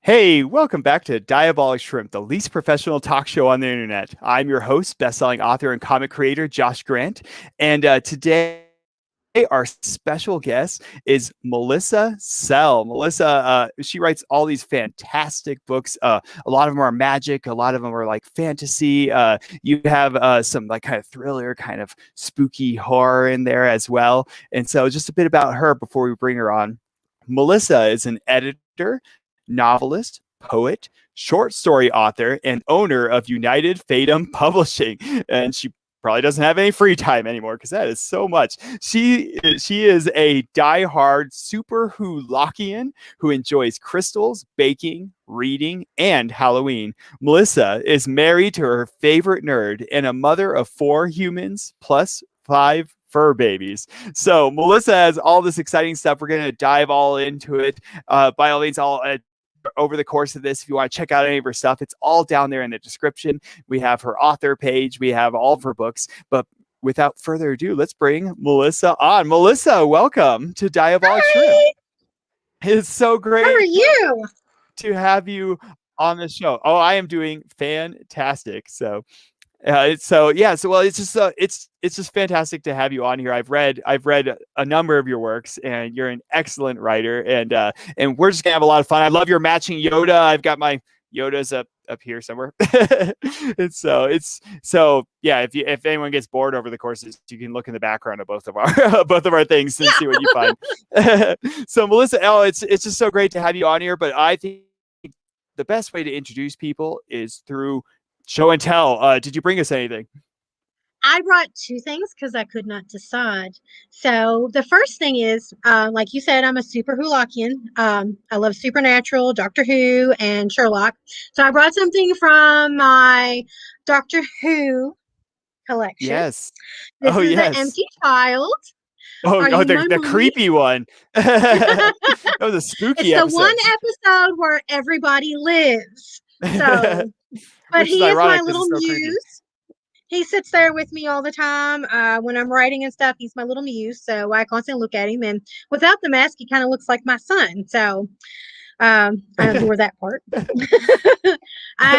Hey, welcome back to Diabolic Shrimp, the least professional talk show on the internet. I'm your host, best-selling author and comic creator, Josh Grant. And today, our special guest is Melissa Sell. Melissa, she writes all these fantastic books. A lot of them are magic. A lot of them are like fantasy. You have some like kind of thriller, kind of spooky horror in there as well. And so just a bit about her before we bring her on. Melissa is an editor, novelist, poet, short story author, and owner of United Fatum Publishing. And she probably doesn't have any free time anymore because that is so much. She is a diehard super Lockian who enjoys crystals, baking, reading, and Halloween. Melissa is married to her favorite nerd and a mother of 4 humans plus 5 fur babies. So Melissa has all this exciting stuff. We're going to dive all into it. By all means, I'll over the course of this, if you want to check out any of her stuff, it's all down there in the description. We have her author page. We have all of her books. But without further ado, let's bring Melissa on. Melissa, welcome to Diabolic Shrimp. It's so great. How are you? To have you on the show. Oh, I am doing fantastic. So well, it's just fantastic to have you on here. I've read a number of your works, and you're an excellent writer, and we're just gonna have a lot of fun. I love your matching Yoda. I've got my Yodas up here somewhere. And so yeah, if anyone gets bored over the courses, you can look in the background of both of our things and see what you find. So Melissa, it's just so great to have you on here, but I think the best way to introduce people is through show and tell. Did you bring us anything? I brought 2 things because I could not decide. So the first thing is, like you said, I'm a super Wholockian. I love Supernatural, Doctor Who, and Sherlock. So I brought something from my Doctor Who collection. Yes. This is an Empty Child. The creepy one. That was a spooky episode. It's the one episode where everybody lives. So, but he is my little muse. He sits there with me all the time when I'm writing and stuff. He's my little muse, so I constantly look at him. And without the mask, he kind of looks like my son. So I adore that part. And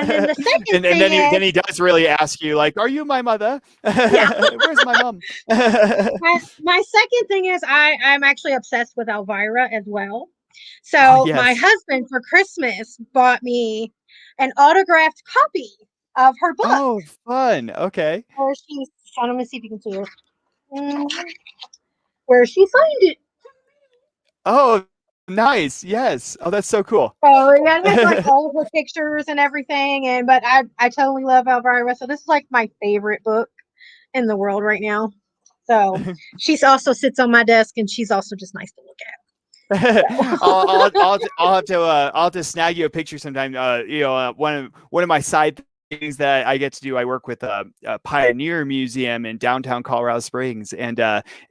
then the second thing then he does really ask you, like, "Are you my mother? Yeah. Where's my mom?" my second thing is I'm actually obsessed with Elvira as well. So my husband for Christmas bought me an autographed copy of her book. Oh, fun. Okay. Where she's, I don't know, see if you can see it. Where she signed it. Oh, nice. Yes. Oh, that's so cool. So yeah, there's like all of her pictures and everything. But I totally love Elvira. So this is like my favorite book in the world right now. So she also sits on my desk, and she's also just nice to look at. I'll have to snag you a picture sometime. One of my side things that I get to do, I work with a Pioneer Museum in downtown Colorado Springs, and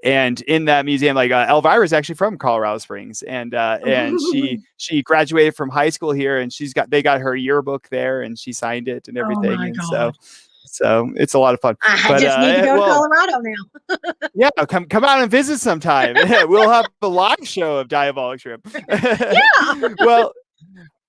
in that museum, like Elvira is actually from Colorado Springs, and she graduated from high school here, and they got her yearbook there, and she signed it and everything, oh my God. So it's a lot of fun. I just need to go to Colorado now. Yeah, come out and visit sometime. We'll have a live show of Diabolic Shrimp. Yeah.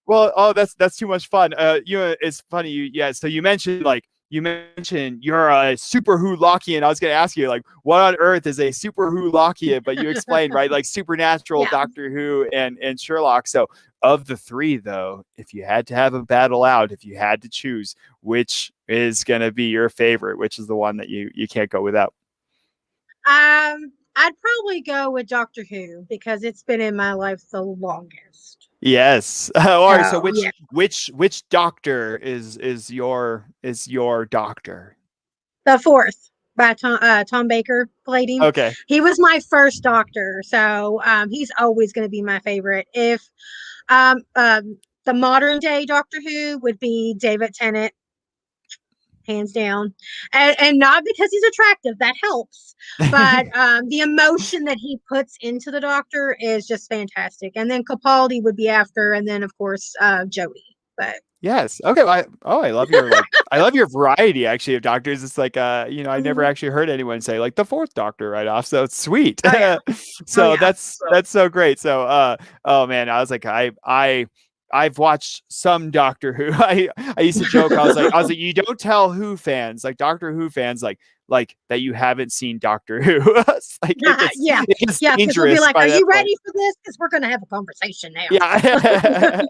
Well, oh, that's too much fun. It's funny. So you mentioned you're a super Wholockian. I was going to ask you, like, what on earth is a super Wholockian? But you explained, right? Like Supernatural, Doctor Who, and Sherlock. So of the 3, though, if you had to have a battle out, if you had to choose, which is going to be your favorite? Which is the one that you can't go without? I'd probably go with Doctor Who because it's been in my life the longest. Yes. All right. So which doctor is your doctor? The 4th by Tom Baker played him. Okay. He was my first doctor, so he's always going to be my favorite. If the modern day Doctor Who would be David Tennant, hands down, and not because he's attractive, that helps, but the emotion that he puts into the Doctor is just fantastic. And then Capaldi would be after, and then of course Jodie. But yes, okay. I love your variety actually of doctors. It's like I never actually heard anyone say like the 4th Doctor right off, so it's sweet. Oh, yeah. So that's so great. So oh man, I was like I've watched some Doctor Who. I used to joke. I was like, you don't tell Who fans, like Doctor Who fans, like that you haven't seen Doctor Who. It's like Yeah. it gets Yeah. Because we'll be dangerous like, by are that you point. ready for this? Because we're going to have a conversation now. Yeah.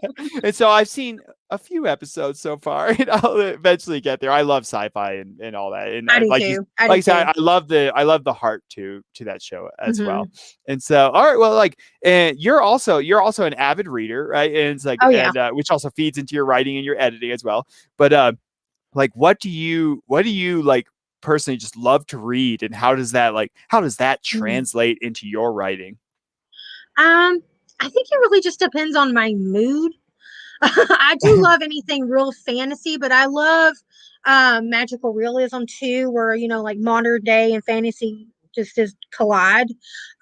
And so I've seen a few episodes so far, and I'll eventually get there. I love sci-fi and all that. And I do like too. like I said, I love the heart to that show as well. Mm-hmm. And so, all right, well, like, and you're also an avid reader, right? And it's like, Oh, yeah. and which also feeds into your writing and your editing as well. But like, what do you like personally just love to read, and how does that translate into your writing? I think it really just depends on my mood. I do love anything real fantasy, but I love magical realism too, where like modern day and fantasy just collide.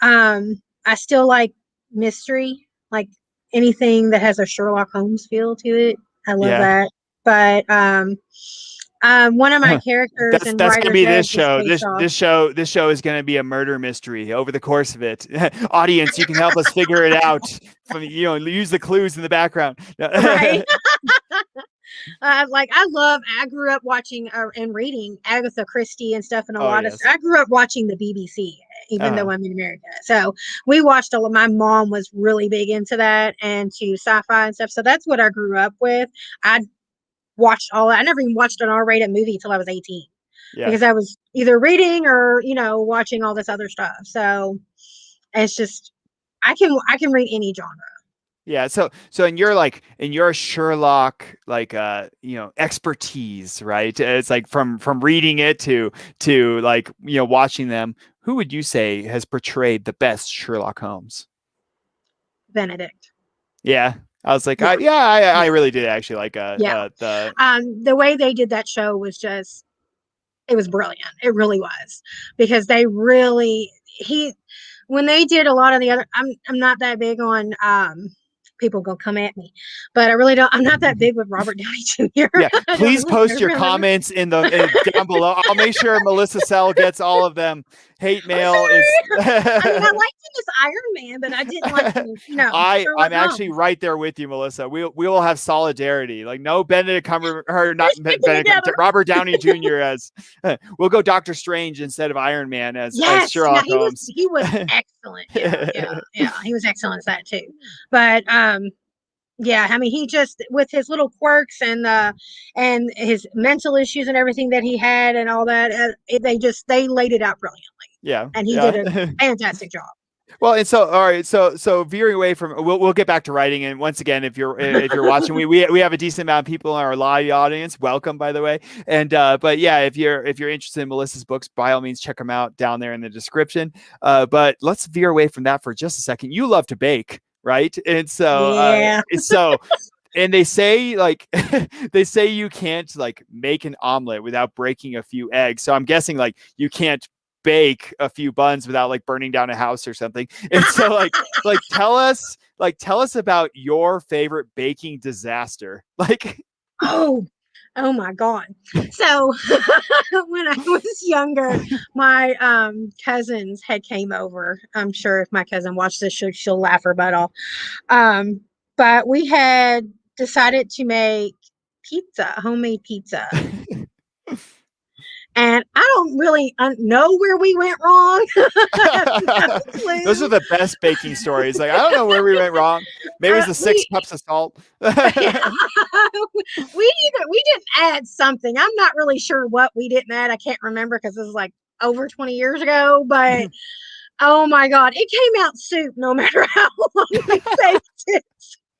I still like mystery, like anything that has a Sherlock Holmes feel to it. I love Yeah. that. But one of my characters in That's gonna Writer's be this Edge is show. based off. This show is gonna be a murder mystery over the course of it. Audience, you can help us figure it out. From use the clues in the background. Right. I grew up watching and reading Agatha Christie and stuff, and a Oh lot of yes. I grew up watching the BBC, even though I'm in America. So we watched a lot. My mom was really big into that and to sci-fi and stuff. So that's what I grew up with. I watched all that. I never even watched an R-rated movie until I was 18 Yeah. because I was either reading or watching all this other stuff. So it's just I can read any genre. Yeah, so in your Sherlock expertise, right? It's like from reading it to like watching them. Who would you say has portrayed the best Sherlock Holmes? Benedict. Yeah, I was like, Yeah. I really did actually like Yeah. the The way they did that show was just it was brilliant. It really was because they really he when they did a lot of the other. I'm not that big on people gonna come at me, but I really don't. I'm not that big with Robert Downey Jr. Yeah, I don't please really post care your for him. comments in the down below. I'll make sure Melissa Sell gets all of them. Hate mail is. I mean, I liked him as Iron Man, but I didn't like him. I'm actually right there with you, Melissa. We will have solidarity. Like no Benedict not Benedict, Robert Downey Jr. as we'll go Doctor Strange instead of Iron Man as Sherlock Holmes. He was excellent. Yeah, he was excellent as that too. But yeah, I mean, he just with his little quirks and his mental issues and everything that he had and all that, they laid it out brilliantly. Yeah, and he did a fantastic job. Well, and so all right, so veering away from we'll get back to writing, and once again, if you're watching, we have a decent amount of people in our live audience. Welcome, by the way, and but yeah, if you're interested in Melissa's books, by all means check them out down there in the description. But let's veer away from that for just a second. You love to bake, right? And so yeah, and they say they say you can't like make an omelet without breaking a few eggs. So I'm guessing like you can't bake a few buns without like burning down a house or something. And so tell us about your favorite baking disaster. Like oh my god. So when I was younger, my cousins had came over. I'm sure if my cousin watched this, she'll laugh her butt off. But we had decided to make homemade pizza. And I don't really know where we went wrong. Those are the best baking stories. Like, I don't know where we went wrong. Maybe it was the 6 cups of salt. We didn't add something. I'm not really sure what we didn't add. I can't remember because this is like over 20 years ago. But oh my God, it came out soup no matter how long we baked it.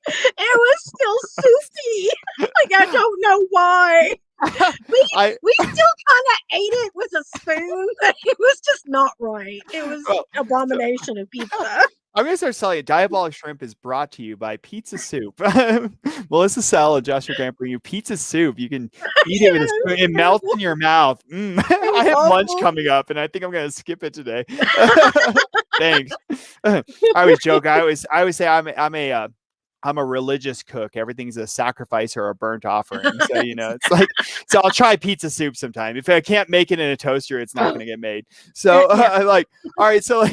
It was still soupy. Like, I don't know why. We still kind of ate it with a spoon, but it was just not right. It was abomination of pizza. I'm going to start selling it. Diabolic Shrimp is brought to you by Pizza Soup. Melissa Sell and Joshua Grant bring you pizza soup. You can eat it with a spoon. It melts in your mouth. I have lunch coming up, and I think I'm going to skip it today. Thanks. I always joke. I always say I'm a religious cook. Everything's a sacrifice or a burnt offering. So, it's like, so I'll try pizza soup sometime. If I can't make it in a toaster, it's not going to get made. So all right. So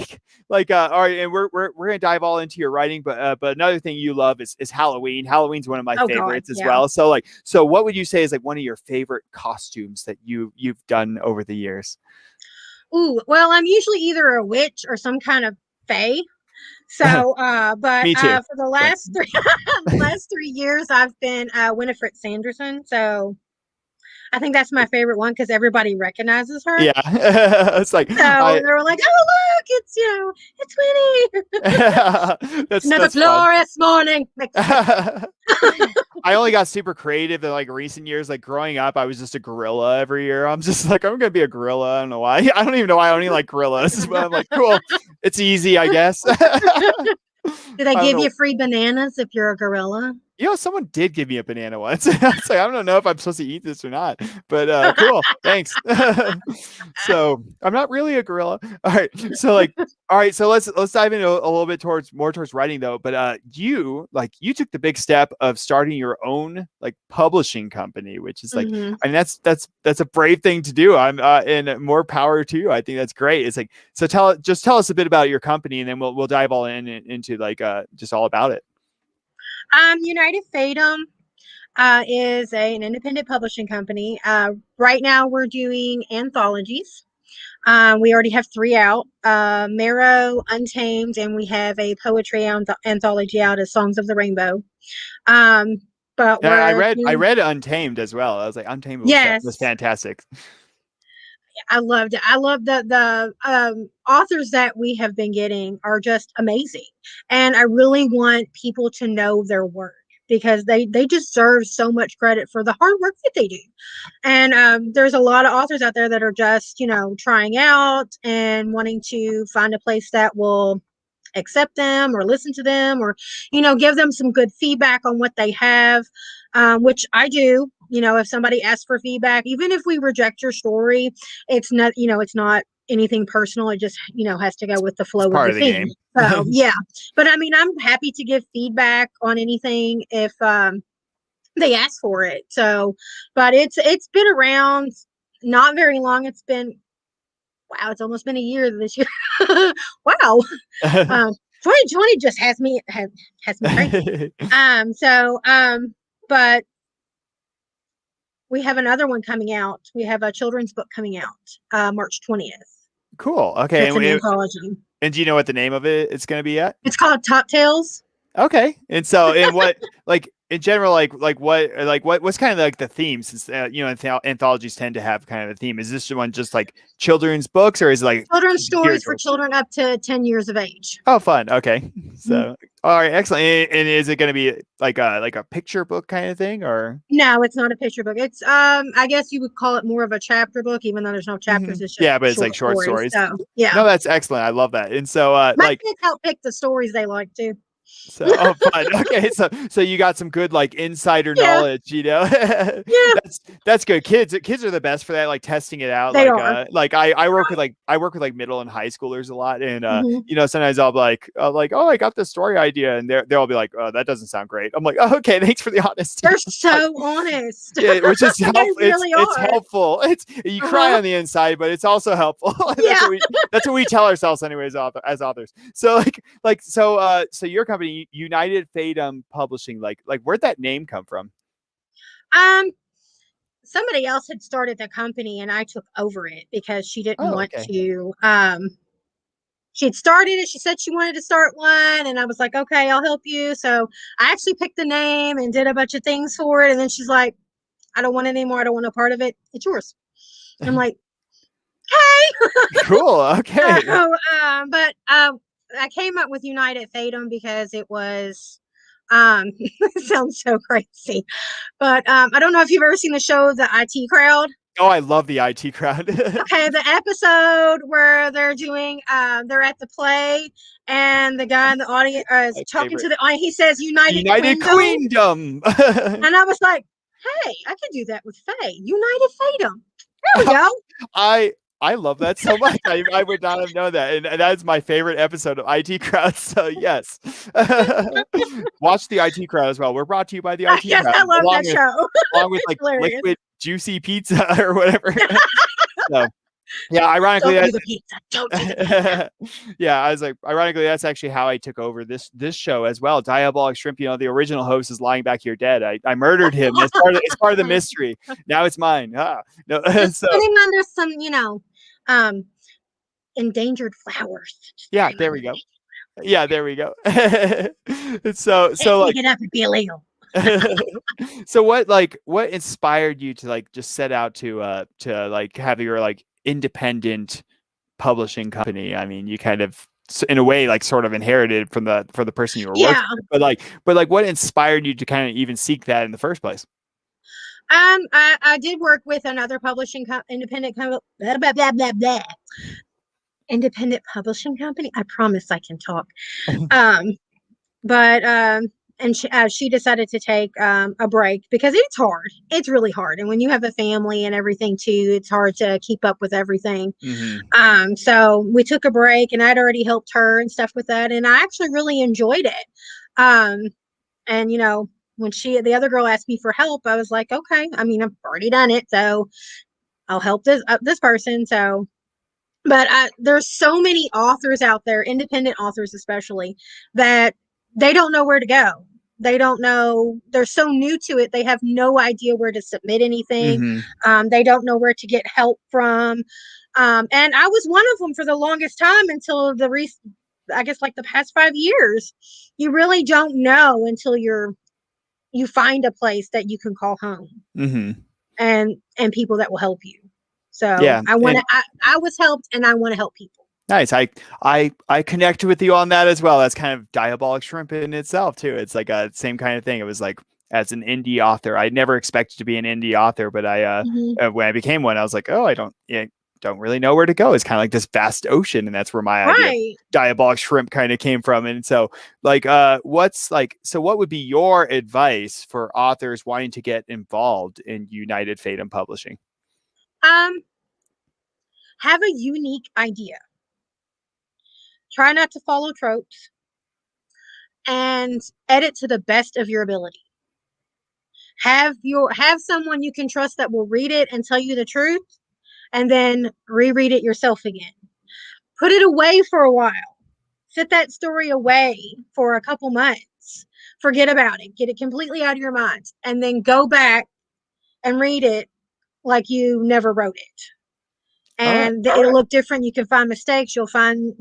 all right, and we're gonna dive all into your writing, but another thing you love is Halloween. Halloween's one of my Oh God, favorites as yeah. well. So what would you say is like one of your favorite costumes that you've done over the years? Ooh, well, I'm usually either a witch or some kind of fae. So, but Me too. for the But last last 3 years, I've been Winifred Sanderson. So I think that's my favorite one because everybody recognizes her. yeah, it's like So I they were like, "Oh, look, it's Winnie." Another that's fun. glorious morning. I only got super creative in like recent years. Like growing up, I was just a gorilla every year. I'm just like, I'm gonna be a gorilla. I don't know why. I don't even know why I only like gorillas, but I'm like, cool. It's easy, I guess. Do they I don't give know. you free bananas if you're a gorilla? Someone did give me a banana once. I was like, I don't know if I'm supposed to eat this or not, but cool. Thanks. So I'm not really a gorilla. All right. So let's dive into a little bit towards writing though. But you took the big step of starting your own like publishing company, which is like, Hmm. I mean, that's a brave thing to do. And more power to you. I think that's great. It's like, so tell us a bit about your company, and then we'll dive all into like just all about it. United Fatum is an independent publishing company. Right now, we're doing anthologies. We already have 3 out, Marrow, Untamed, and we have a poetry anthology out as Songs of the Rainbow. Um, but Yeah, I we're read I doing, read Untamed as well. I was like, Untamed was yes, fantastic. I loved it. I love the authors that we have been getting are just amazing, and I really want people to know their work because they deserve so much credit for the hard work that they do. And there's a lot of authors out there that are just trying out and wanting to find a place that will accept them or listen to them or give them some good feedback on what they have, which I do. If somebody asks for feedback, even if we reject your story, it's not anything personal. It just has to go with the It's flow of part the of the thing. game. So yeah, but I mean, I'm happy to give feedback on anything if they ask for it. So, but it's been around not very long. It's been, wow, it's almost been a year this year. Wow. 2020 just has me crazy. But we have another one coming out. We have a children's book coming out March 20th. Cool. Okay. That's an anthology. And do you know what the name of it's going to be yet? It's called Top Tales. Okay. And what like in general what's kind of like the theme, since anthologies tend to have kind of a theme. Is this one just like children's books, or is it like Children's geared stories for towards- children up to 10 years of age. Oh, fun. Okay. Mhm. So all right, excellent. And is it going to be like a picture book kind of thing, or? No, it's not a picture book. It's I guess you would call it more of a chapter book, even though there's no chapters. It's just Yeah, but it's like short short stories. stories. So yeah, No, that's excellent. I love that. And so my kids help pick the stories they like too. oh, fun. Okay, so you got some good like insider Yeah, knowledge, yeah, that's good. Kids are the best for that, like testing it out. they are. Like I work with like middle and high schoolers a lot, and Mhm. sometimes I'll be like, oh, I got this story idea, and they'll be like, oh, that doesn't sound great. I'm like, oh, okay, thanks for the honesty. They're so honest. Yeah, which is helpful. They really It's are. helpful. It's you cry on the inside, but it's also helpful. Yeah. That's what we tell ourselves anyways, as authors. So so your company, United Fatum Publishing, like where'd that name come from? Um, Somebody else had started the company and I took over it because she didn't Oh, want okay. to. She had started it. She said she wanted to start one, and I was like, okay, I'll help you. So I actually picked the name and did a bunch of things for it. And then she's like, I don't want it anymore. I don't want no part of it. It's yours. I'm like, hey. Cool. Okay. But I came up with United Fatum because it was it sounds so crazy. But I don't know if you've ever seen the show The IT Crowd. Oh, I love the IT Crowd. Okay, the episode where they're at the play and the guy in the audience is My talking favorite. to the audience. He says United Queendom. And I was like, hey, I can do that with Faye. United Fatum. There we go. I love that so much. I would not have known that. And that's my favorite episode of IT Crowd. So yes. Watch the IT Crowd as well. We're brought to you by the IT Yes, Crowd. I love that show. Along with like Hilarious. liquid juicy pizza or whatever. So Yeah, ironically, Don't do the pizza. Don't do the pizza. yeah, I was like, ironically, that's actually how I took over this show as well. Diabolic Shrimp, the original host is lying back here dead. I murdered him. It's part of the mystery. Now it's mine. No, Just so put him under some, um, endangered flowers. Just put yeah, him there under we the go. Yeah, there we go. so Can't so pick like it up and be illegal. so what inspired you to like just set out to like have your like independent publishing company? I mean, you kind of in a way like sort of inherited from the person you were working Yeah. with, but like what inspired you to kind of even seek that in the first place? I did work with another independent blah, blah, blah, blah, blah, independent publishing company. I promise I can talk. Um, but and she decided to take a break because it's hard. It's really hard, and when you have a family and everything too, it's hard to keep up with everything. Mm-hmm. So we took a break, and I'd already helped her and stuff with that, and I actually really enjoyed it. Um, and when the other girl asked me for help, I was like, okay. I mean, I've already done it, so I'll help this person. So, but there's so many authors out there, independent authors especially, that they don't know where to go. They don't know. They're so new to it. They have no idea where to submit anything. Mm-hmm. They don't know where to get help from. And I was one of them for the longest time until I guess like the past 5 years. You really don't know until you find a place that you can call home Mm-hmm. and people that will help you. So Yeah, I want and to. I was helped, and I want to help people. nice. I connect with you on that as well. That's kind of Diabolic Shrimp in itself too. It's like a same kind of thing. It was like as an indie author, I never expected to be an indie author, but Mm-hmm. when I became one, I was like, oh, don't really know where to go. It's kind of like this vast ocean, and that's where my idea of Right. Diabolic Shrimp kind of came from. And so, like, what would be your advice for authors wanting to get involved in United Fatum Publishing? Um, have a unique idea. Try not to follow tropes and edit to the best of your ability. Have someone you can trust that will read it and tell you the truth, and then reread it yourself again. Put it away for a while. Set that story away for a couple months. Forget about it. Get it completely out of your mind, and then go back and read it like you never wrote it. All right. And it'll look different. You can find mistakes. You'll find,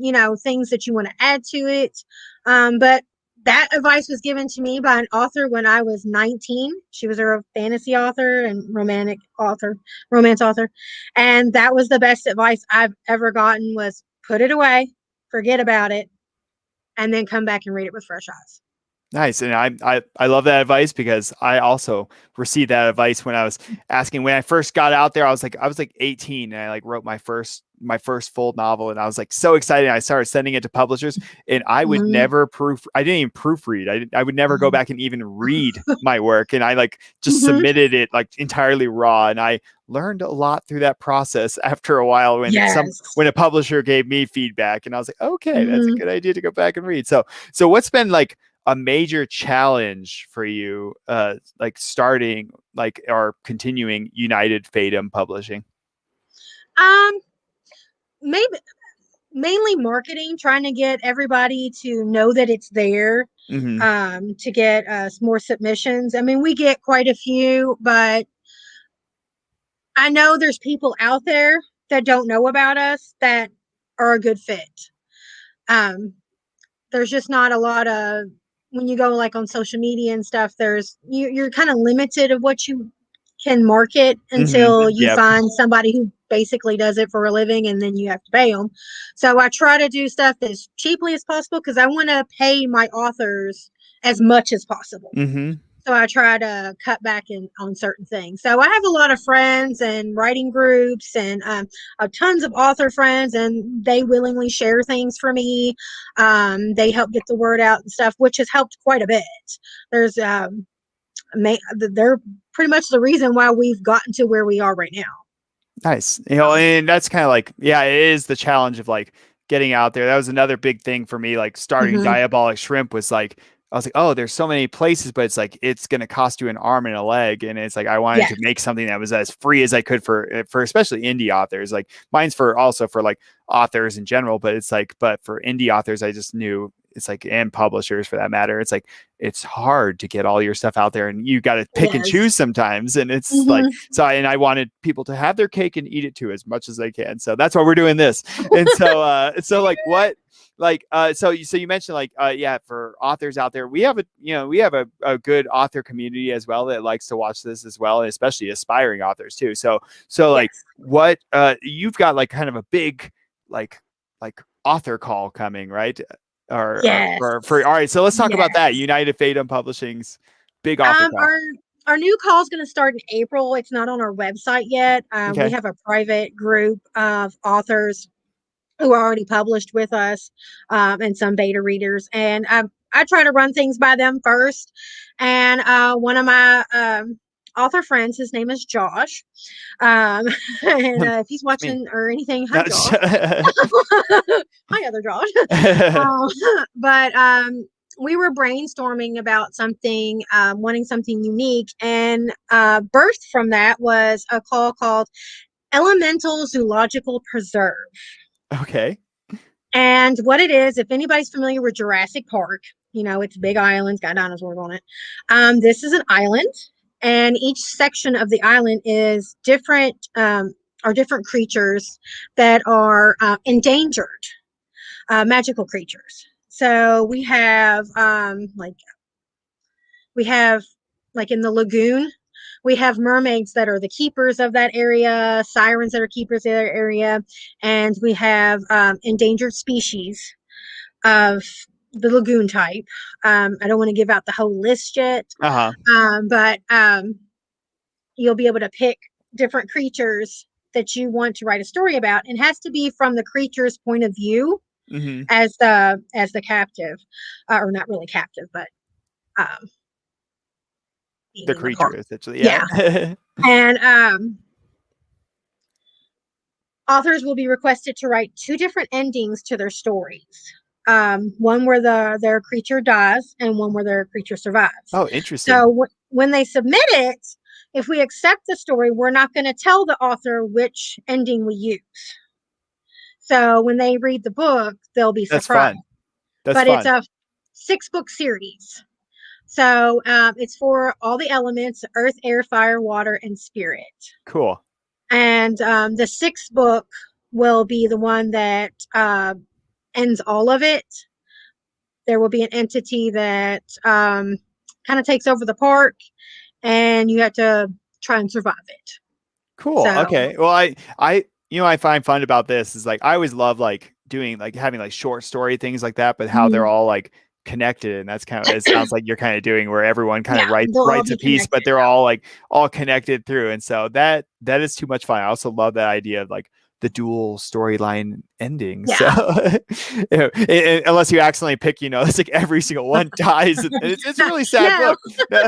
things that you want to add to it. But that advice was given to me by an author when I was 19. She was a fantasy author and romance author. And that was the best advice I've ever gotten was put it away, forget about it, and then come back and read it with fresh eyes. Nice. And I love that advice because I also received that advice when I was asking when I first got out there. I was like 18 and I like wrote my first full novel and I was like so excited. I started sending it to publishers and I would Mm-hmm. never I didn't even proofread. I would never go back and even read my work. And I like just Mm-hmm. submitted it like entirely raw. And I learned a lot through that process after a while Yes. when a publisher gave me feedback and I was like, okay, that's a Mm-hmm. good idea to go back and read. So what's been like a major challenge for you like starting like or continuing United Fatum Publishing? Um, maybe mainly marketing, trying to get everybody to know that it's there, Mm-hmm. to get us more submissions. I mean, we get quite a few, but I know there's people out there that don't know about us that are a good fit. Um, there's just not a lot of when you go like on social media and stuff. You're kind of limited of what you can market Mm-hmm. until you Yep. find somebody who basically does it for a living and then you have to pay them. So I try to do stuff as cheaply as possible because I want to pay my authors as much as possible. Mm-hmm. So I try to cut back on certain things. So I have a lot of friends and writing groups and tons of author friends, and they willingly share things for me. They help get the word out and stuff, which has helped quite a bit. There's they're pretty much the reason why we've gotten to where we are right now. Nice. And that's kind of like, yeah, it is the challenge of like getting out there. That was another big thing for me, like starting Mm-hmm. Diabolic Shrimp was like I was like, oh, there's so many places, but it's like it's going to cost you an arm and a leg, and it's like I wanted Yes. to make something that was as free as I could for especially indie authors. Like mine's for also for like authors in general, but it's like but for indie authors, I just knew it's like and publishers for that matter. It's like it's hard to get all your stuff out there, and you got to It pick and is. choose sometimes. And it's like Hmm. so, and I wanted people to have their cake and eat it too as much as they can. So that's why we're doing this. And so like what like so you mentioned like yeah, for authors out there we have a good author community as well that likes to watch this as well, and especially aspiring authors too. So like Yes. what you've got like kind of a big like like author call coming, right? Yes. Or for all right, so let's talk about that. Yes. United Fatum Publishing's big author call. Our new call is going to start in April. It's not on our website yet. We Okay. have a private group of authors who are already published with us, and some beta readers. And I try to run things by them first. And one of my author friends, his name is Josh. Um, and if he's It's me. watching or anything, hi, Josh. Hi, other Josh. um, but we were brainstorming about something, wanting something unique. And birthed from that was a call called Elemental Zoological Preserve. Okay. And what it is, if anybody's familiar with Jurassic Park, you know, it's a big island, got dinosaurs on it. This is an island, and each section of the island is different, are different creatures that are endangered, magical creatures. So we have like in the lagoon, we have mermaids that are the keepers of that area, sirens that are keepers of that area, and we have endangered species of the lagoon type. I don't want to give out the whole list yet, Uh-huh. but you'll be able to pick different creatures that you want to write a story about. It has to be from the creature's point of view Mm-hmm. as the captive, or not really captive, but um, The being the creature part. essentially, Yeah, yeah. and authors will be requested to write two different endings to their stories. One where their creature dies, and one where their creature survives. Oh, interesting. So when they submit it, if we accept the story, we're not going to tell the author which ending we use. So when they read the book, they'll be That's surprised. fun. That's But it's fun. a 6-book series. So it's for all the elements: earth, air, fire, water, and spirit. Cool. And the sixth book will be the one that ends all of it. There will be an entity that kind of takes over the park, and you have to try and survive it. Cool. So, Okay. Well, I find fun about this is like I always love like doing like having like short story things like that, but how they're mm, all like connected, and that's kind of it sounds like you're kind of doing where everyone kind of yeah, they'll all writes be a piece, but connected. they're all like all connected through, and so that is too much fun. I also love that idea of like the dual storyline endings. So, Yeah. unless you accidentally pick, it's like every single one dies, and it's a really sad No. book.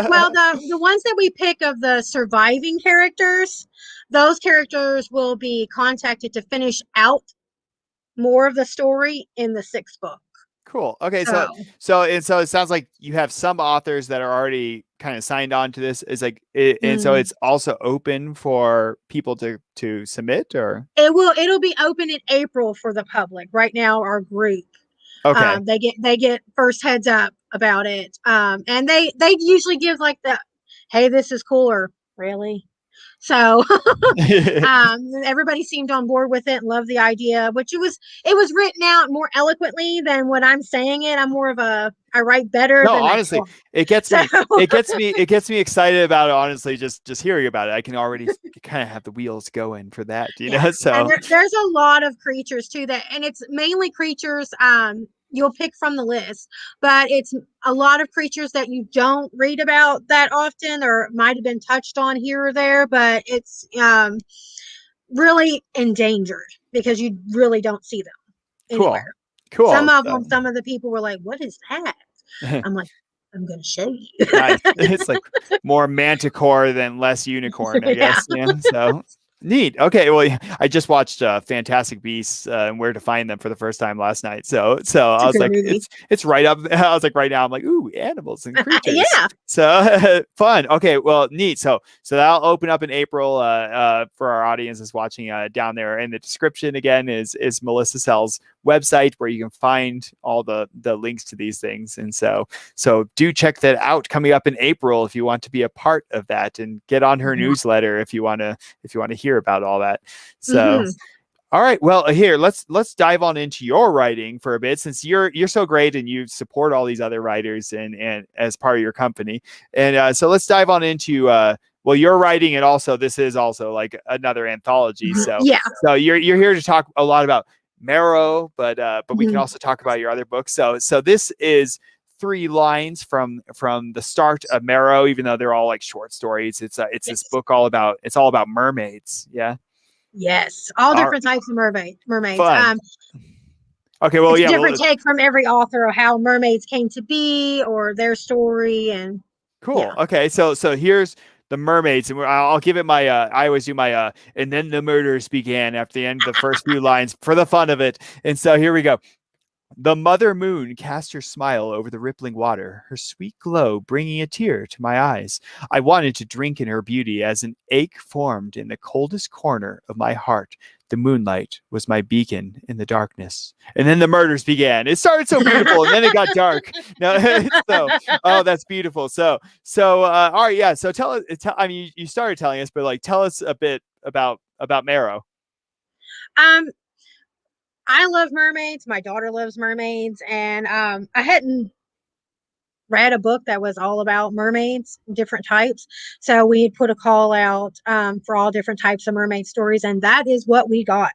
Well, the ones that we pick of the surviving characters, those characters will be contacted to finish out more of the story in the sixth book. Cool. Okay, so So, so it sounds like you have some authors that are already kind of signed on to this. Is like, and so mm, it's also open for people to submit, or it'll be open in April for the public. Right now, our group, okay. they get first heads up about it, and they usually give like the, hey, this is cool, or really. So everybody seemed on board with it and loved the idea, which it was written out more eloquently than what I'm saying it. I'm more of I write better No, than I honestly, talk. it gets So me it gets me excited about it. Honestly, just hearing about it, I can already kind of have the wheels going for that. yeah, and So there's a lot of creatures too, that, and it's mainly creatures you'll pick from the list, but it's a lot of creatures that you don't read about that often, or might have been touched on here or there, but it's really endangered because you really don't see them anywhere. cool, cool. Some of the people were like, "What is that?" I'm like, "I'm going to show you." Nice. It's like more manticore than less unicorn, I Yeah. guess. Yeah. So Neat. Okay. Well, I just watched Fantastic Beasts and Where to Find Them for the first time last night. So It's a I was good like, movie. it's right up. I was like, right now, I'm like, ooh, animals and creatures. Yeah. So fun. Okay. Well, neat. So that'll open up in April. For our audience is watching down there in the description again is Melissa Sell's website where you can find all the links to these things. And so do check that out coming up in April if you want to be a part of that and get on her Yeah. newsletter if you want to hear about all that. So Hmm. all right, well here let's dive on into your writing for a bit since you're so great and you support all these other writers and as part of your company. And so let's dive on into well your writing and also this is also like another anthology. So Yeah. so you're here to talk a lot about Marrow, but we can Mhm. also talk about your other books. So this is three lines from the start of Marrow, even though they're all like short stories. It's this Yes. book all about mermaids. Yeah. Yes. All All right. different types of mermaids. Fun. Okay. Well, It's a yeah. Well, different take from every author of how mermaids came to be or their story, and cool. yeah. Okay. So here's the mermaids, and I'll give it my. I always do my. And then the murders began after the end of the first few lines for the fun of it. And so here we go. The mother moon cast her smile over the rippling water, her sweet glow bringing a tear to my eyes. I wanted to drink in her beauty as an ache formed in the coldest corner of my heart. The moonlight was my beacon in the darkness. And then the murders began. It started so beautiful and then it got dark. No, so, oh, that's beautiful. So, all right, yeah. So tell us, I mean, you started telling us, but like, tell us a bit about Marrow. um, I love mermaids. My daughter loves mermaids, and I hadn't read a book that was all about mermaids, different types. So we had put a call out for all different types of mermaid stories, and that is what we got.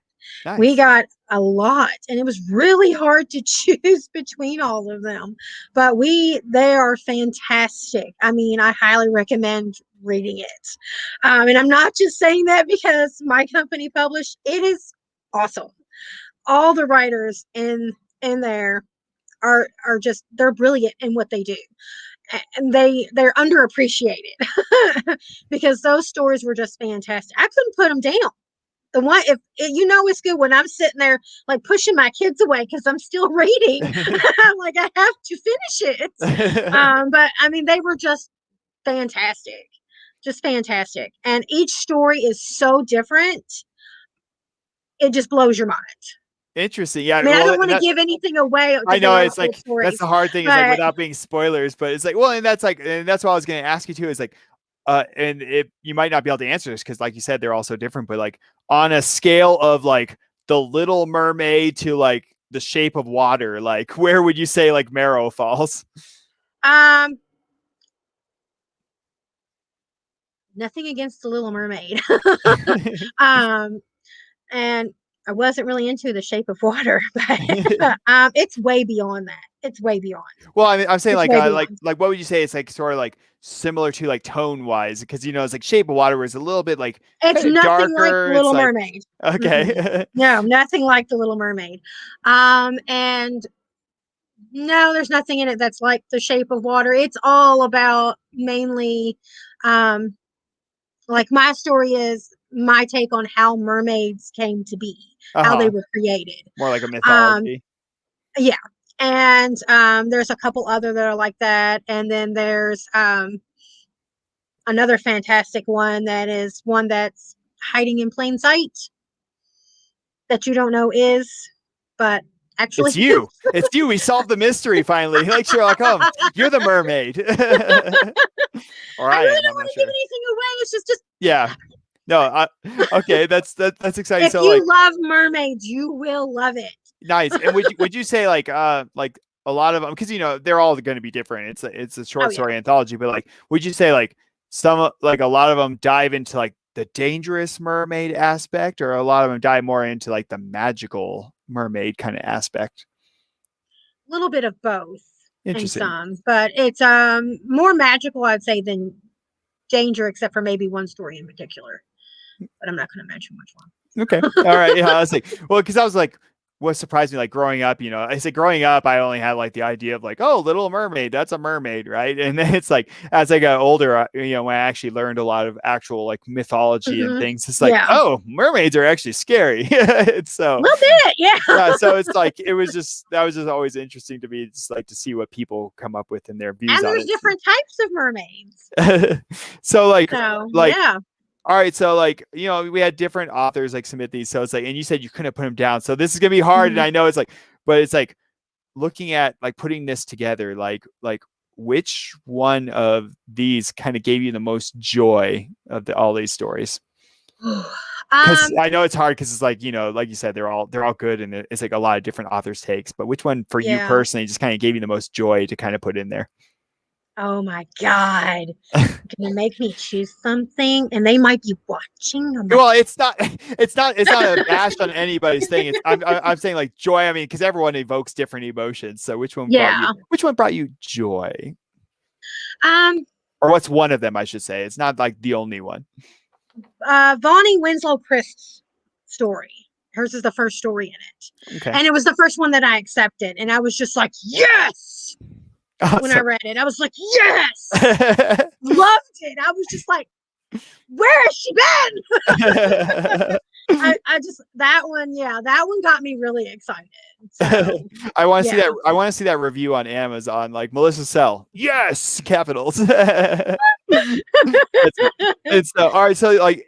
We Nice. got a lot, and it was really hard to choose between all of them. But they are fantastic. I mean, I highly recommend reading it. And I'm not just saying that because my company published. It is awesome. All the writers in there are just they're brilliant in what they do, and they're underappreciated because those stories were just fantastic. I couldn't put them down. The one, if you know, it's good when I'm sitting there like pushing my kids away because I'm still reading. I'm like, I have to finish it. But I mean, they were just fantastic, and each story is so different. It just blows your mind. Interesting. Yeah. I mean, I Well, don't want to give anything away I because they know are it's full like that's stories, the hard thing is like but without being spoilers, but it's like well, and that's what I was going to ask you too is like, and it you might not be able to answer this because like you said they're all so different, but like on a scale of like the Little Mermaid to like the Shape of Water, like where would you say like Marrow falls? um, nothing against the Little Mermaid. um, and I wasn't really into the Shape of Water, but it's way beyond that. It's way beyond. Well, I mean, I'm saying It's way like beyond. like what would you say it's like sort of like similar to like tone wise because you know it's like Shape of Water was a little bit like It's kind of nothing like the darker. It's Little like Mermaid. Mm-mm. okay. No, nothing like the Little Mermaid. And no, there's nothing in it that's like the Shape of Water. It's all about mainly, um, like my story is my take on how mermaids came to be, how they Uh-huh. were created. More like a Um, mythology. yeah. And there's a couple other that are like that. And then there's another fantastic one that is one that's hiding in plain sight that you don't know is, but actually It's you. It's you. We solved the mystery finally. Like Sherlock Holmes. You're the mermaid. Or I I really am. don't I'm want not to give sure. anything away. It's just Yeah. No. Okay. That's exciting. if So you like love mermaids, you will love it. nice. And would you say like a lot of them because you know they're all going to be different. It's a Oh short yeah. story anthology, but like would you say like some like a lot of them dive into like the dangerous mermaid aspect, or a lot of them dive more into like the magical mermaid kind of aspect? A little bit of both and Interesting. some, but it's more magical, I'd say, than danger, except for maybe one story in particular. But I'm not going to mention which one. Okay. All right. Yeah. I was like, well, because I was like, what surprised me, like growing up, I said growing up, I only had like the idea of like, oh, Little Mermaid, that's a mermaid, right? And then it's like as I got older, when I actually learned a lot of actual like mythology and Hmm. things, it's like, Yeah. oh, mermaids are actually scary. A So little bit. Yeah. yeah, so it's like it was just that was just always interesting to me, just like to see what people come up with and their views And on there's different types of mermaids. it. So So, like yeah. all right, so like we had different authors like submit these, so it's like, and you said you couldn't put them down, so this is gonna be hard, and Mhm. I know it's like, but it's like looking at like putting this together, like which one of these kind of gave you the most joy of all these stories? Because um, I know it's hard because it's like like you said, they're all good, and it's like a lot of different authors takes, but which one for you yeah. personally just kind of gave you the most joy to kind of put in there? Oh my God. Gonna make me choose something, and they might be watching. I'm like, Well, it's not a bash on anybody's thing. I'm saying like joy. I mean, because everyone evokes different emotions. So yeah. which one brought you joy? Um, Or what's one of them, I should say. It's not like the only one. Vonnie Winslow Christ's story. Hers is the first story in it. Okay. And it was the first one that I accepted. And I was just like, yes. When I Awesome. read it, I was like, yes. Loved it. I was just like, where has she been? I just that one, yeah, that one got me really excited. So I want to see yeah. that. I want to see that review on Amazon, like Melissa Sell. Yes, capitals. It's all right. So like,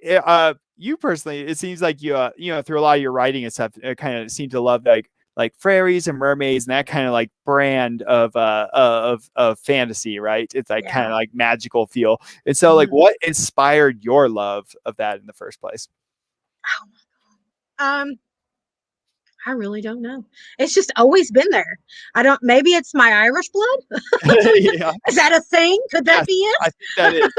you personally, it seems like through a lot of your writing and stuff, kind of seem to love like fairies and mermaids and that kind of like brand of fantasy, right? It's like kind Yeah. of like magical feel. And so, like, Mhm. what inspired your love of that in the first place? Um, I really don't know. It's just always been there. I don't, maybe it's my Irish blood. Yeah. Is that a thing? Could that Yes, be I it? think that is.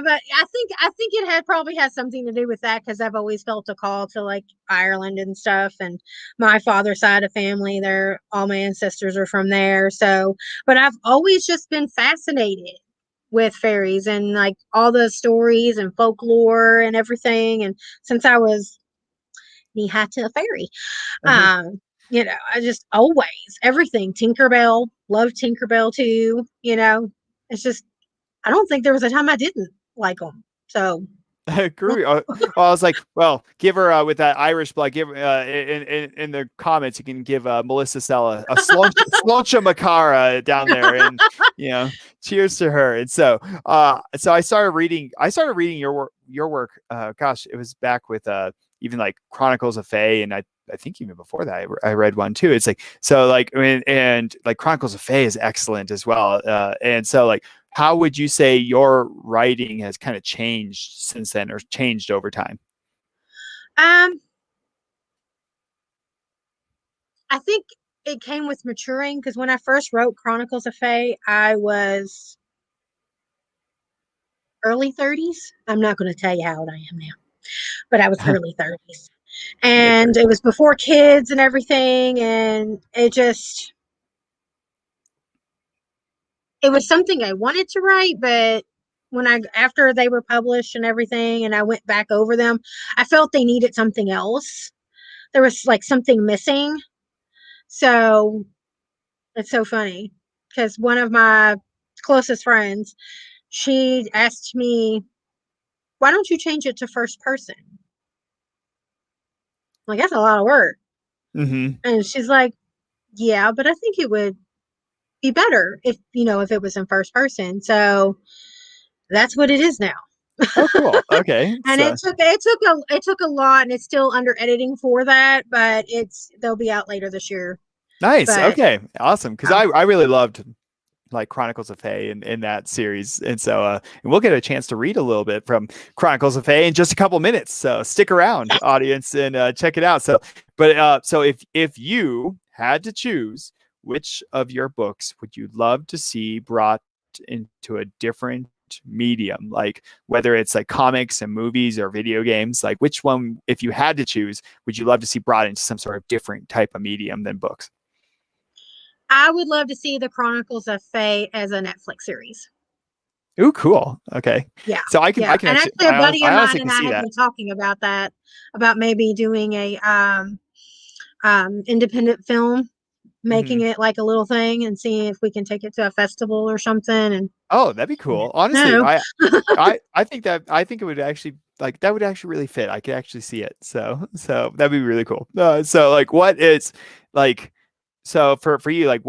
But I think it had probably has something to do with that because I've always felt a call to like Ireland and stuff, and my father's side of family, they're all my ancestors are from there. So, but I've always just been fascinated with fairies and like all the stories and folklore and everything. And since I was knee high to a fairy, um, I just always everything Tinkerbell, love Tinkerbell too. It's just I don't think there was a time I didn't like them. So, I agree. Well, I was like, well, give her with that Irish blood. Give in the comments, you can give Melissa Sella a sluncha macara down there, and cheers to her. And so I started reading. Your work. Gosh, it was back with even like Chronicles of Fae, and I think even before that, I read one too. It's like so like I mean, and like Chronicles of Fae is excellent as well. And so like how would you say your writing has kind of changed since then or changed over time? um, I think it came with maturing because when I first wrote Chronicles of Fae, I was early 30s. I'm not going to tell you how old I am now, but I was early 30s. Mid And 30s. it was before kids and everything. And it was something I wanted to write, but after they were published and everything, and I went back over them, I felt they needed something else. There was like something missing. So it's so funny because one of my closest friends, she asked me, why don't you change it to first person? Like, that's a lot of work. Mm-hmm. And she's like, yeah, but I think it would be better if it was in first person. So that's what it is now. Oh, cool. Okay. And So it took a lot, and it's still under editing for that, but they'll be out later this year. nice. But Okay. Awesome. Because um, I really loved like Chronicles of Fae in that series. And so and we'll get a chance to read a little bit from Chronicles of Fae in just a couple minutes. So stick around, audience, and check it out. So if you had to choose, which of your books would you love to see brought into a different medium, like whether it's like comics and movies or video games, like which one, if you had to choose, would you love to see brought into some sort of different type of medium than books? I would love to see the Chronicles of Fae as a Netflix series. Ooh, cool. Okay. Yeah. So I Yeah. can And actually, actually, a buddy of I mine honestly and can I see have that. been talking about that, about maybe doing independent film, making Mhm. it like a little thing and seeing if we can take it to a festival or something. And Oh, that'd be yeah, cool. Honestly, no, I think it would actually like that would actually really fit. I could actually see it. So that'd be really cool. So like what is like so for you like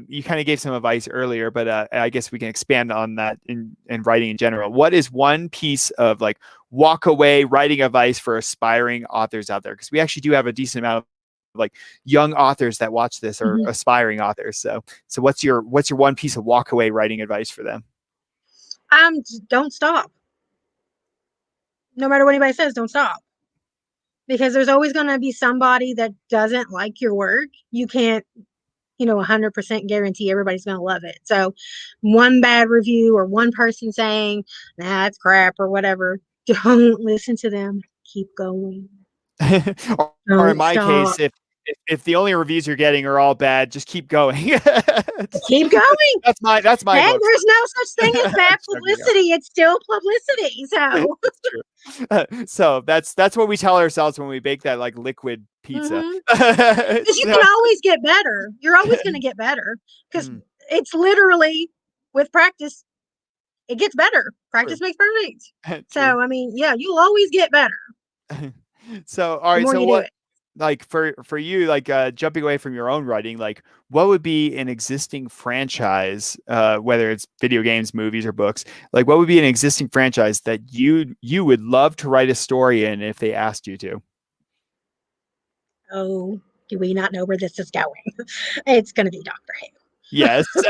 you kind of gave some advice earlier, but I guess we can expand on that in writing in general. What is one piece of like walk away writing advice for aspiring authors out there? Because we actually do have a decent amount of like young authors that watch this or mhm. aspiring authors. So what's your one piece of walk away writing advice for them? Don't stop. No matter what anybody says, don't stop, because there's always going to be somebody that doesn't like your work. You can't, 100% guarantee everybody's going to love it. So, one bad review or one person saying, nah, it's crap or whatever, don't listen to them. Keep going. Or in Don't my case, stop. if the only reviews you're getting are all bad, just keep going. Keep going. That's my Hey, book. there's no such thing as I'm bad joking. publicity. It's still publicity. So, It's true. So that's what we tell ourselves when we bake that like liquid pizza. mhm. Because you So, can always get better. You're always going to get better because mm, it's literally with practice, it gets better. true. Practice makes perfect. True. So, I mean, yeah, you'll always get better So all the right, more so you do what it. like for you like jumping away from your own writing, like what would be an existing franchise, whether it's video games, movies, or books, like what would be an existing franchise that you would love to write a story in if they asked you to? Oh, do we not know where this is going? It's going to be Doctor Yes. Who.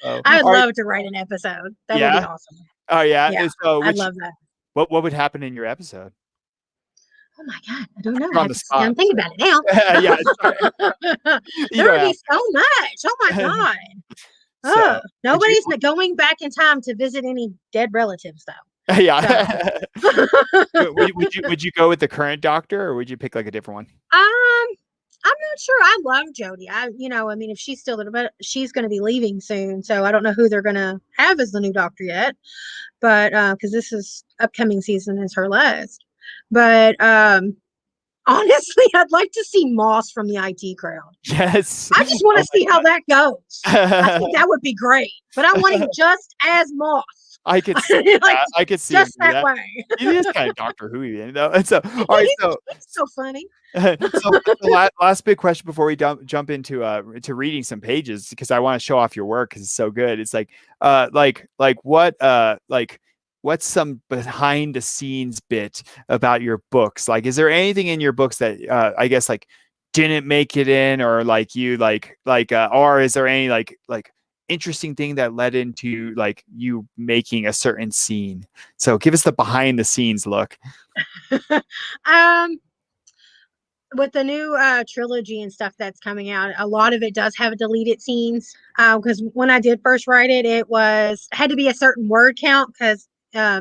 Oh, I would all right. love to write an episode. That would be Yeah. awesome. Oh yeah. Yeah, So I'd which love that. what would happen in your episode? Oh my God, I don't know. You're I on have the to sit down spot. and think about it now. Yeah, sorry. You There don't would be have so much. Oh my to. God. So would you Nobody's going back in time to visit any dead relatives, though. So, yeah. Would you go with the current doctor or would you pick like a different one? I'm not sure. I love Jodie. I mean, if she's still there, but she's going to be leaving soon, so I don't know who they're going to have as the new doctor yet. But because this is upcoming season is her last. But honestly, I'd like to see Moss from the IT crowd. Yes. I just want Oh to see how that goes. I my think that would be great. But I want him just as Moss. I could see Like that. I could see him just do that that. way. It is kind of Doctor Who, you know. And so, all right. he's, So, he's so funny. last big question before we jump into to reading some pages because I want to show off your work because it's so good. It's like what's some behind the scenes bit about your books? Like, is there anything in your books that I guess like didn't make it in, or like you or is there any like interesting thing that led into like you making a certain scene? So give us the behind the scenes look. um, with the new trilogy and stuff that's coming out, a lot of it does have deleted scenes. Because when I did first write it, it was had to be a certain word count because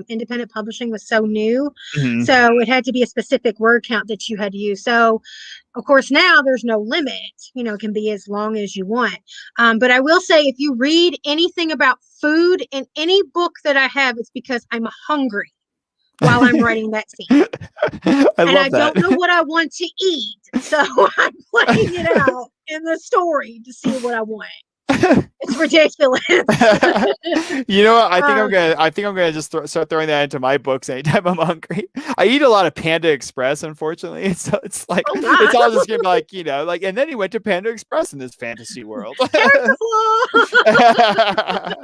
independent publishing was so new, Mhm. so it had to be a specific word count that you had to use. So of course now there's no limit. It can be as long as you want. But I will say, if you read anything about food in any book that I have, it's because I'm hungry while I'm writing that scene. I And love I that. don't know what I want to eat. So I'm playing it out in the story to see what I want. It's ridiculous. You know what? um, I think I'm gonna just start throwing that into my books anytime I'm hungry. I eat a lot of Panda Express, unfortunately. So it's like oh it's my. all just gonna be like, like, and then he went to Panda Express in this fantasy world. Character flaw.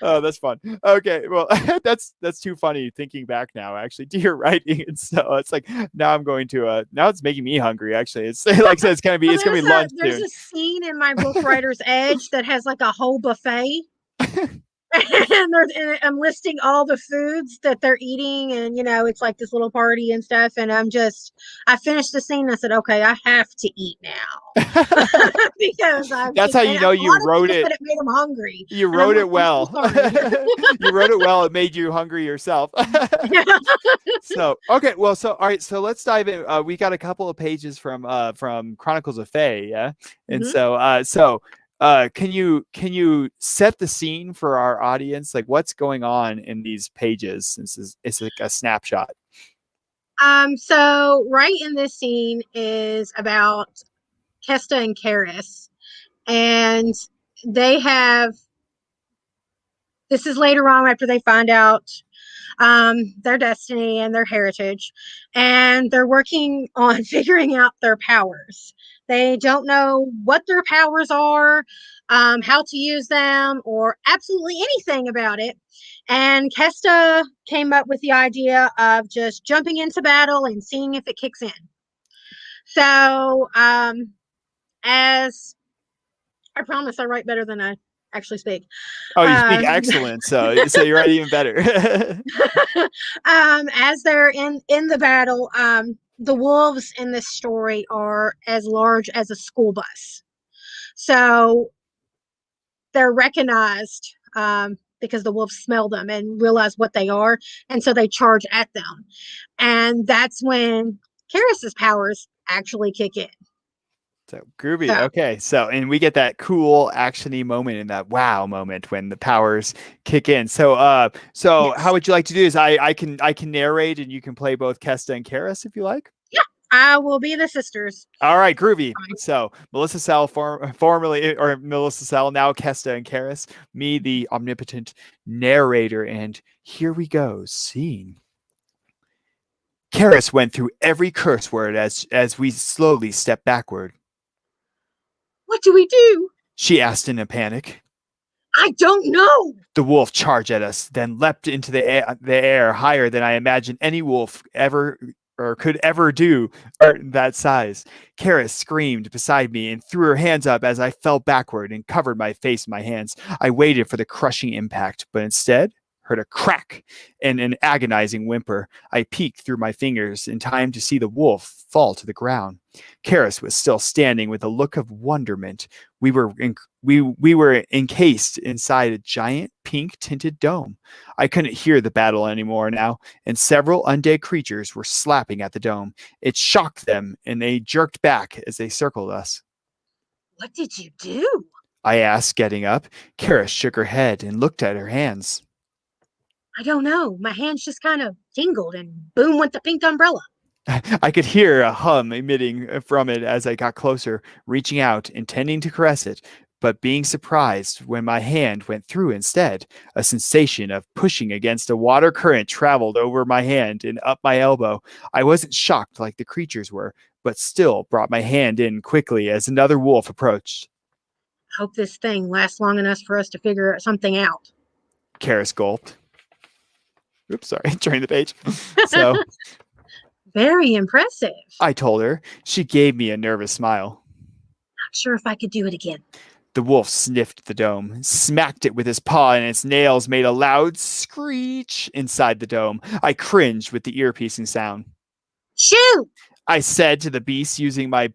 Oh, that's fun. Okay, well, that's too funny thinking back now, actually, to your writing. And so it's like now I'm going to now it's making me hungry, actually. It's like I said, Well, it's gonna be lunch there's soon. a scene in my book Writer's Edge that has like a whole buffet. and I'm listing all the foods that they're eating, and it's like this little party and stuff. And I finished the scene. And I said, okay, I have to eat now because I'm That's just, how and you a know you lot of wrote people it. said it made them hungry, You and I'm wrote like, it I'm so well. sorry. You wrote it well. It made you hungry yourself. So okay, well, so all right, so let's dive in. We got a couple of pages from Chronicles of Fae, yeah, and Mhm. can you set the scene for our audience? Like, what's going on in these pages? Since it's like a snapshot. So right in this scene is about Kesta and Karis, and they have. This is later on after they find out their destiny and their heritage, and they're working on figuring out their powers. They don't know what their powers are, how to use them, or absolutely anything about it. And Kesta came up with the idea of just jumping into battle and seeing if it kicks in. So, as I promise, I write better than I actually speak. Oh, you speak Um, excellent, so you're right even better. as they're in the battle, the wolves in this story are as large as a school bus, so they're recognized because the wolves smell them and realize what they are, and so they charge at them, and that's when Karis's powers actually kick in. So groovy. So Okay. So, and we get that cool actiony moment in that wow moment when the powers kick in. So how yes, would you like to do this? I can narrate and you can play both Kesta and Karis if you like. yeah, I will be the sisters. All right, groovy. So Melissa Sell, formerly or Melissa Sell, now Kesta and Karis, me, the omnipotent narrator, and here we go. Scene. Karis went through every curse word as we slowly stepped backward. What do we do? She asked in a panic. I don't know. The wolf charged at us, then leapt into the air higher than I imagined any wolf ever or could ever do that size. Karis screamed beside me and threw her hands up as I fell backward and covered my face in my hands. I waited for the crushing impact, but instead heard a crack and an agonizing whimper. I peeked through my fingers in time to see the wolf fall to the ground. Karis was still standing with a look of wonderment. We were encased inside a giant pink-tinted dome. I couldn't hear the battle anymore now, and several undead creatures were slapping at the dome. It shocked them, and they jerked back as they circled us. What did you do? I asked, getting up. Karis shook her head and looked at her hands. I don't know. My hands just kind of tingled and boom went the pink umbrella. I could hear a hum emitting from it as I got closer, reaching out, intending to caress it, but being surprised when my hand went through instead. A sensation of pushing against a water current traveled over my hand and up my elbow. I wasn't shocked like the creatures were, but still brought my hand in quickly as another wolf approached. I hope this thing lasts long enough for us to figure something out. Karis gulped. Oops, sorry, turning the page. So Very impressive. I told her. She gave me a nervous smile. Not sure if I could do it again. The wolf sniffed the dome, smacked it with his paw, and its nails made a loud screech inside the dome. I cringed with the ear-piercing sound. Shoo! I said to the beast using my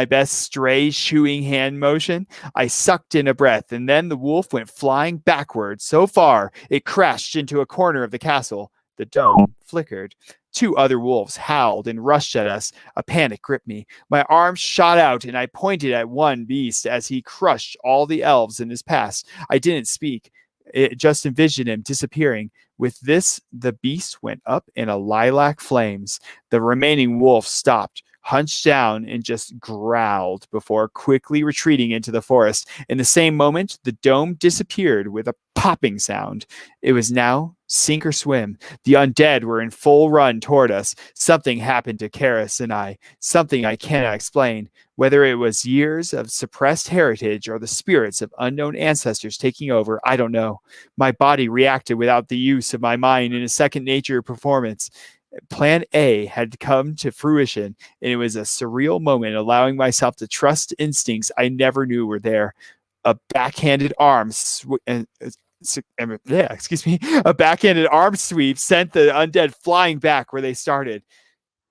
best stray shooing hand motion. I sucked in a breath, and then the wolf went flying backwards so far it crashed into a corner of the castle. The dome flickered. Two other wolves howled and rushed at us. A panic gripped me. My arms shot out, and I pointed at one beast as he crushed all the elves in his path. I didn't speak. It just envisioned him disappearing. With this, the beast went up in a lilac flames. The remaining wolf stopped, hunched down, and just growled before quickly retreating into the forest. In the same moment, the dome disappeared with a popping sound. It was now sink or swim. The undead were in full run toward us. Something happened to Karis and I, something I cannot explain. Whether it was years of suppressed heritage or the spirits of unknown ancestors taking over, I don't know. My body reacted without the use of my mind in a second nature performance. Plan A had come to fruition, and it was a surreal moment, allowing myself to trust instincts I never knew were there. A backhanded arm a backhanded arm sweep sent the undead flying back where they started.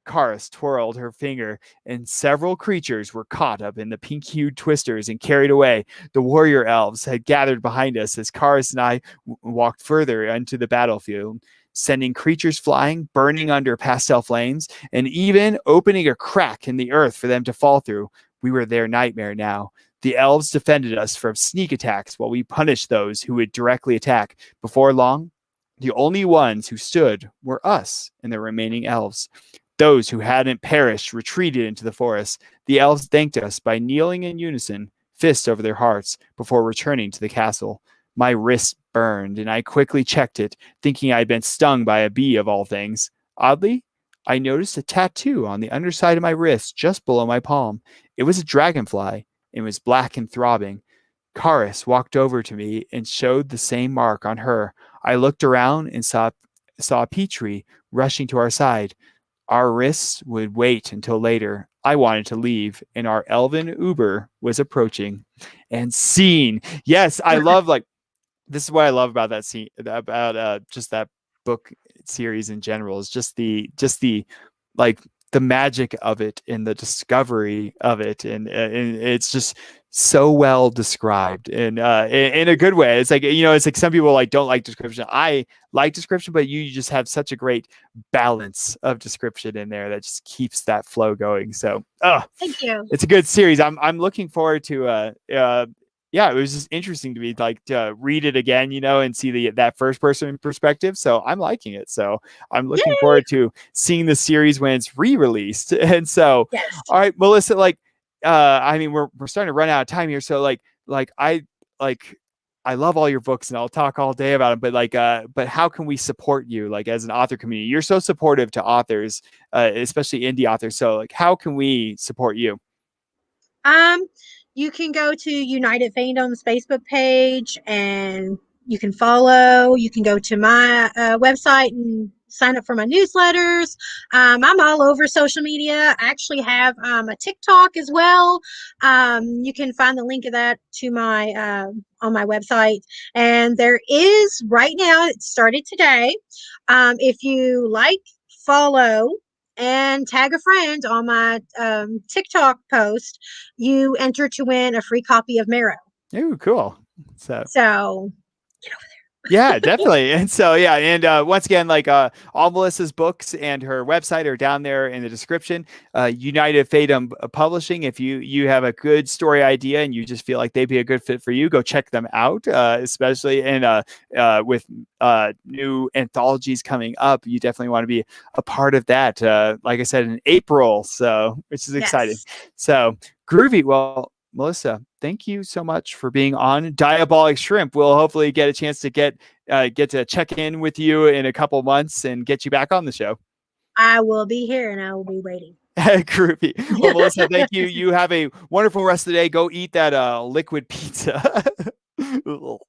Karis twirled her finger, and several creatures were caught up in the pink-hued twisters and carried away. The warrior elves had gathered behind us as Karis and I walked further into the battlefield, sending creatures flying, burning under pastel flames, and even opening a crack in the earth for them to fall through. We were their nightmare now. The elves defended us from sneak attacks while we punished those who would directly attack. Before long, the only ones who stood were us and the remaining elves. Those who hadn't perished retreated into the forest. The elves thanked us by kneeling in unison, fists over their hearts, before returning to the castle. My wrist burned, and I quickly checked it, thinking I had been stung by a bee of all things. Oddly, I noticed a tattoo on the underside of my wrist just below my palm. It was a dragonfly. It was black and throbbing. Karis walked over to me and showed the same mark on her. I looked around and saw Petrie rushing to our side. Our wrists would wait until later. I wanted to leave, and our elven Uber was approaching. And scene. Yes, I love this is what I love about that scene, about just that book series in general, is just the like the magic of it and the discovery of it, and it's just so well described, and in a good way. It's like, it's like some people don't like description. I like description, but you just have such a great balance of description in there that just keeps that flow going. So, Thank you. it's a good series. I'm looking forward to yeah, it was just interesting to me, to read it again, and see that first person perspective. So I'm liking it. So I'm looking forward to seeing the series when it's re-released. And so, yes. All right, Melissa, I mean, we're starting to run out of time here. So I love all your books, and I'll talk all day about them. But how can we support you, as an author community? You're so supportive to authors, especially indie authors. So how can we support you? You can go to United Fandom's Facebook page and you can follow. You can go to my website and sign up for my newsletters. I'm all over social media. I actually have a TikTok as well. You can find the link of that to my on my website. And there is right now, it started today. If you follow, and tag a friend on my TikTok post, you enter to win a free copy of Marrow. Ooh, cool. So get over yeah, definitely. And so, yeah. And once again, all Melissa's books and her website are down there in the description. United Fatum Publishing. If you have a good story idea and you just feel like they'd be a good fit for you, go check them out. Especially with new anthologies coming up, you definitely want to be a part of that. Like I said, in April, which is exciting. So groovy. Well, Melissa, thank you so much for being on Diabolic Shrimp. We'll hopefully get a chance to get to check in with you in a couple months and get you back on the show. I will be here and I will be waiting. Groovy. Well, Melissa, thank you. You have a wonderful rest of the day. Go eat that liquid pizza. All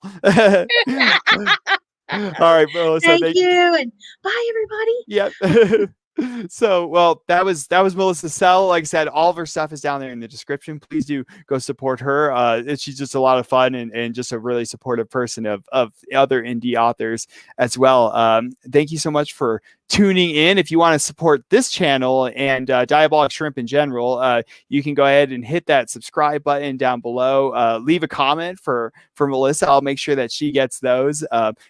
right, Melissa. Thank you, and bye, everybody. Yep. So, well, that was Melissa Sell. Like I said, all of her stuff is down there in the description. Please do go support her. She's just a lot of fun and just a really supportive person of other indie authors as well. Thank you so much for tuning in. If you want to support this channel and Diabolic Shrimp in general, you can go ahead and hit that subscribe button down below. Leave a comment for Melissa. I'll make sure that she gets those.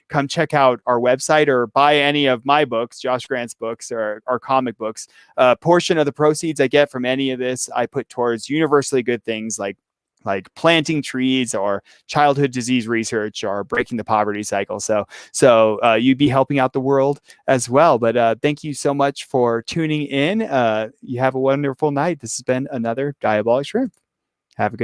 Come check out our website or buy any of my books, Josh Grant's books or comic books. A portion of the proceeds I get from any of this, I put towards universally good things like planting trees or childhood disease research or breaking the poverty cycle. So you'd be helping out the world as well. But thank you so much for tuning in. You have a wonderful night. This has been another Diabolic Shrimp. Have a good night.